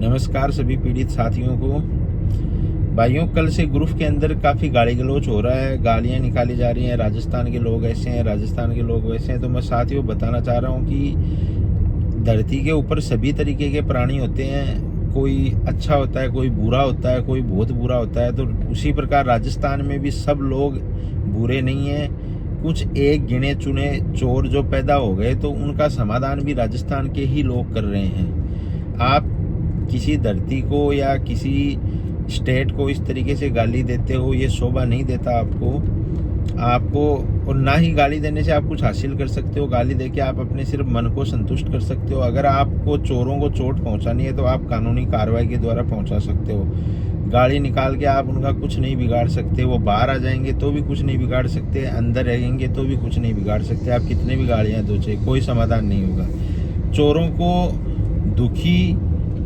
नमस्कार सभी पीड़ित साथियों को। भाइयों, कल से ग्रुप के अंदर काफ़ी गाली गलौज हो रहा है, गालियां निकाली जा रही हैं। राजस्थान के लोग ऐसे हैं, राजस्थान के लोग वैसे हैं। तो मैं साथियों बताना चाह रहा हूं कि धरती के ऊपर सभी तरीके के प्राणी होते हैं। कोई अच्छा होता है, कोई बुरा होता है, कोई बहुत बुरा होता है। तो उसी प्रकार राजस्थान में भी सब लोग बुरे नहीं हैं। कुछ एक गिने चुने चोर जो पैदा हो गए, तो उनका समाधान भी राजस्थान के ही लोग कर रहे हैं। आप किसी धरती को या किसी स्टेट को इस तरीके से गाली देते हो, ये शोभा नहीं देता आपको। और ना ही गाली देने से आप कुछ हासिल कर सकते हो। गाली देके आप अपने सिर्फ मन को संतुष्ट कर सकते हो। अगर आपको चोरों को चोट पहुंचानी है तो आप कानूनी कार्रवाई के द्वारा पहुंचा सकते हो। गाली निकाल के आप उनका कुछ नहीं बिगाड़ सकते। वो बाहर आ जाएंगे तो भी कुछ नहीं बिगाड़ सकते, अंदर रहेंगे तो भी कुछ नहीं बिगाड़ सकते। आप कितने भी गालियां दो, चाहे कोई समाधान नहीं होगा। चोरों को दुखी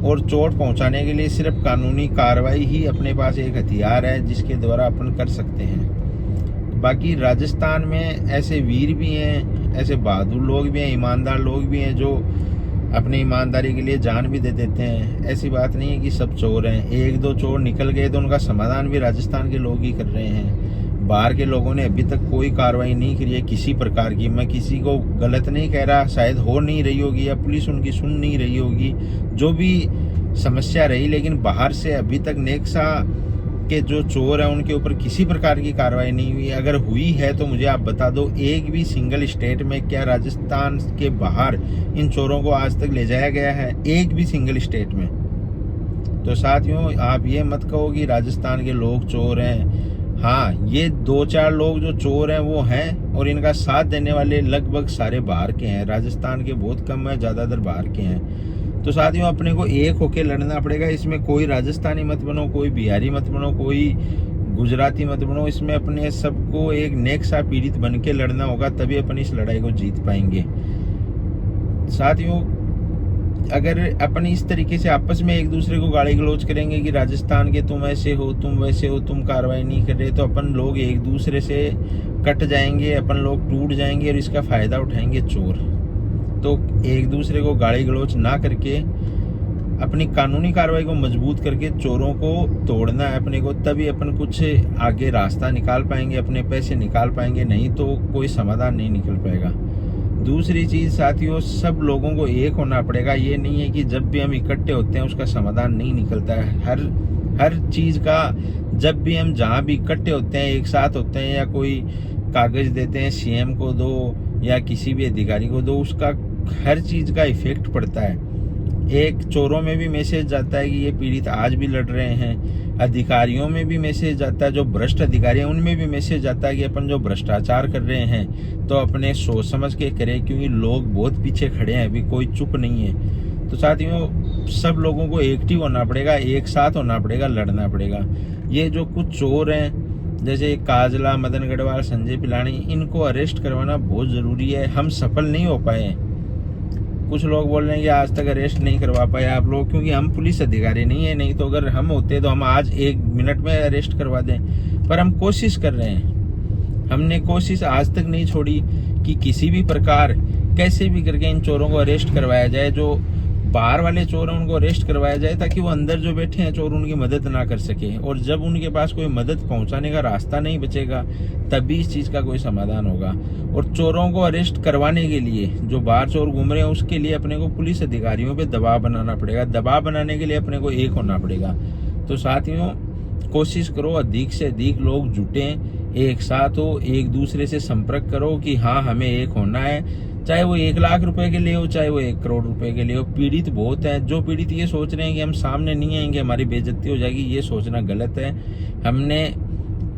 और चोट पहुंचाने के लिए सिर्फ कानूनी कार्रवाई ही अपने पास एक हथियार है जिसके द्वारा अपन कर सकते हैं। बाकी राजस्थान में ऐसे वीर भी हैं, ऐसे बहादुर लोग भी हैं, ईमानदार लोग भी हैं जो अपनी ईमानदारी के लिए जान भी दे देते हैं। ऐसी बात नहीं है कि सब चोर हैं। एक दो चोर निकल गए तो उनका समाधान भी राजस्थान के लोग ही कर रहे हैं। बाहर के लोगों ने अभी तक कोई कार्रवाई नहीं करी है किसी प्रकार की। मैं किसी को गलत नहीं कह रहा, शायद हो नहीं रही होगी या पुलिस उनकी सुन नहीं रही होगी, जो भी समस्या रही, लेकिन बाहर से अभी तक नेक्सा के जो चोर हैं उनके ऊपर किसी प्रकार की कार्रवाई नहीं हुई। अगर हुई है तो मुझे आप बता दो, एक भी सिंगल स्टेट में क्या राजस्थान के बाहर इन चोरों को आज तक ले जाया गया है? एक भी सिंगल स्टेट में। तो साथियों, आप ये मत कहो कि राजस्थान के लोग चोर हैं। हाँ, ये दो चार लोग जो चोर हैं वो हैं, और इनका साथ देने वाले लगभग सारे बाहर के हैं। राजस्थान के बहुत कम है, ज़्यादातर बाहर के हैं। तो साथियों, अपने को एक होके लड़ना पड़ेगा। इसमें कोई राजस्थानी मत बनो, कोई बिहारी मत बनो, कोई गुजराती मत बनो। इसमें अपने सबको एक नेक सा पीड़ित बन के लड़ना होगा, तभी अपन इस लड़ाई को जीत पाएंगे। साथियों, अगर अपन इस तरीके से आपस में एक दूसरे को गाली गलौज करेंगे कि राजस्थान के तुम ऐसे हो, तुम वैसे हो, तुम कार्रवाई नहीं कर रहे, तो अपन लोग एक दूसरे से कट जाएंगे, अपन लोग टूट जाएंगे और इसका फायदा उठाएंगे चोर। तो एक दूसरे को गाली गलौज ना करके अपनी कानूनी कार्रवाई को मजबूत करके चोरों को तोड़ना है अपने को, तभी अपन कुछ आगे रास्ता निकाल पाएंगे, अपने पैसे निकाल पाएंगे। नहीं तो कोई समाधान नहीं निकल पाएगा। दूसरी चीज साथियों, सब लोगों को एक होना पड़ेगा। ये नहीं है कि जब भी हम इकट्ठे होते हैं उसका समाधान नहीं निकलता है। हर चीज का जब भी हम जहाँ भी इकट्ठे होते हैं, एक साथ होते हैं, या कोई कागज देते हैं सीएम को दो या किसी भी अधिकारी को दो, उसका हर चीज का इफेक्ट पड़ता है। एक चोरों में भी मैसेज जाता है कि ये पीड़ित आज भी लड़ रहे हैं। अधिकारियों में भी मैसेज जाता है, जो भ्रष्ट अधिकारी हैं उनमें भी मैसेज जाता है कि अपन जो भ्रष्टाचार कर रहे हैं तो अपने सोच समझ के करें, क्योंकि लोग बहुत पीछे खड़े हैं, अभी कोई चुप नहीं है। तो साथियों, सब लोगों को एक्टिव होना पड़ेगा, एक साथ होना पड़ेगा, लड़ना पड़ेगा। ये जो कुछ चोर हैं जैसे काजला, मदन गढ़वाल, संजय पिलानी, इनको अरेस्ट करवाना बहुत जरूरी है। हम सफल नहीं हो पाए। कुछ लोग बोल रहे हैं कि आज तक अरेस्ट नहीं करवा पाए आप लोग, क्योंकि हम पुलिस अधिकारी नहीं है। नहीं तो अगर हम होते तो हम आज 1 मिनट में अरेस्ट करवा दें। पर हम कोशिश कर रहे हैं। हमने कोशिश आज तक नहीं छोड़ी कि किसी भी प्रकार कैसे भी करके इन चोरों को अरेस्ट करवाया जाए। जो बाहर वाले चोर हैं उनको अरेस्ट करवाया जाए, ताकि वो अंदर जो बैठे हैं चोर उनकी मदद ना कर सके। और जब उनके पास कोई मदद पहुंचाने का रास्ता नहीं बचेगा, तभी इस चीज का कोई समाधान होगा। और चोरों को अरेस्ट करवाने के लिए, जो बाहर चोर घूम रहे हैं, उसके लिए अपने को पुलिस अधिकारियों पे दबाव बनाना पड़ेगा। दबाव बनाने के लिए अपने को एक होना पड़ेगा। तो साथियों, कोशिश करो अधिक से अधिक लोग जुटें, एक साथ हो, एक दूसरे से संपर्क करो कि हाँ हमें एक होना है। चाहे वो 1 लाख रुपए के लिए हो, चाहे वो 1 करोड़ रुपए के लिए हो। पीड़ित बहुत हैं। जो पीड़ित ये सोच रहे हैं कि हम सामने नहीं आएंगे, हमारी बेइज्जती हो जाएगी, ये सोचना गलत है। हमने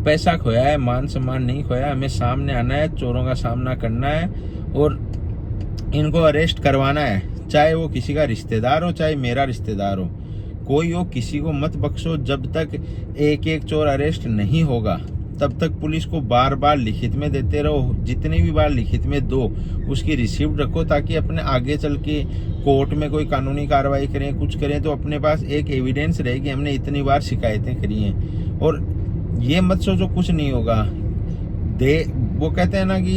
पैसा खोया है, मान सम्मान नहीं खोया। हमें सामने आना है, चोरों का सामना करना है और इनको अरेस्ट करवाना है। चाहे वो किसी का रिश्तेदार हो, चाहे मेरा रिश्तेदार हो, कोई हो, किसी को मत बख्शो। जब तक एक एक चोर अरेस्ट नहीं होगा तब तक पुलिस को बार बार लिखित में देते रहो। जितनी भी बार लिखित में दो, उसकी रिसीप्ट रखो, ताकि अपने आगे चल के कोर्ट में कोई कानूनी कार्रवाई करें, कुछ करें, तो अपने पास एक एविडेंस रहे कि हमने इतनी बार शिकायतें करी हैं। और ये मत सोचो कुछ नहीं होगा। वो कहते हैं ना कि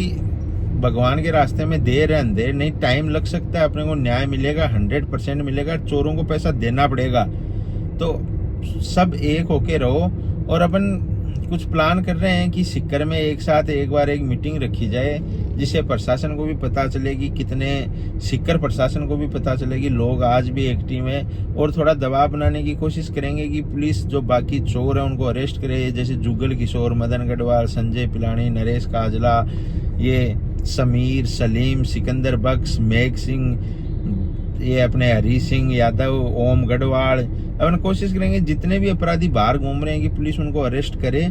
भगवान के रास्ते में देर है अंधेर नहीं, टाइम लग सकता है, अपने को न्याय मिलेगा, 100% मिलेगा, चोरों को पैसा देना पड़ेगा। तो सब एक होके रहो। और अपन कुछ प्लान कर रहे हैं कि सीकर में एक साथ एक बार एक मीटिंग रखी जाए, जिससे प्रशासन को भी पता चलेगी, कितने सीकर प्रशासन को भी पता चलेगी लोग आज भी एक्टिव हैं, और थोड़ा दबाव बनाने की कोशिश करेंगे कि पुलिस जो बाकी चोर हैं उनको अरेस्ट करे, जैसे जुगल किशोर, मदन गढ़वाल, संजय पिलानी, नरेश काजला, ये समीर, सलीम, सिकंदर बख्श, मेघ सिंह, ये अपने हरी सिंह यादव, ओम गढ़वाल। अपन कोशिश करेंगे जितने भी अपराधी बाहर घूम रहे हैं कि पुलिस उनको अरेस्ट करे।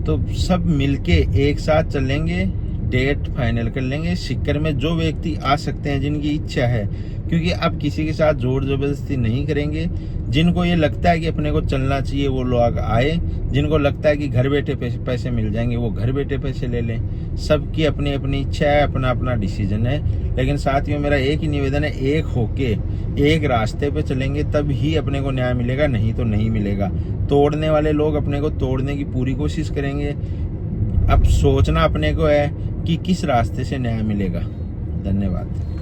तो सब मिलके एक साथ चलेंगे, डेट फाइनल कर लेंगे। सीकर में जो व्यक्ति आ सकते हैं जिनकी इच्छा है, क्योंकि अब किसी के साथ जोर जबरदस्ती नहीं करेंगे। जिनको ये लगता है कि अपने को चलना चाहिए वो लोग आए, जिनको लगता है कि घर बैठे पैसे मिल जाएंगे वो घर बैठे पैसे ले लें। सबकी अपनी अपनी इच्छा है, अपना अपना डिसीजन है। लेकिन साथियों मेरा एक ही निवेदन है, एक होके एक रास्ते पे चलेंगे तब ही अपने को न्याय मिलेगा, नहीं तो नहीं मिलेगा। तोड़ने वाले लोग अपने को तोड़ने की पूरी कोशिश करेंगे। अब सोचना अपने को है कि किस रास्ते से न्याय मिलेगा। धन्यवाद।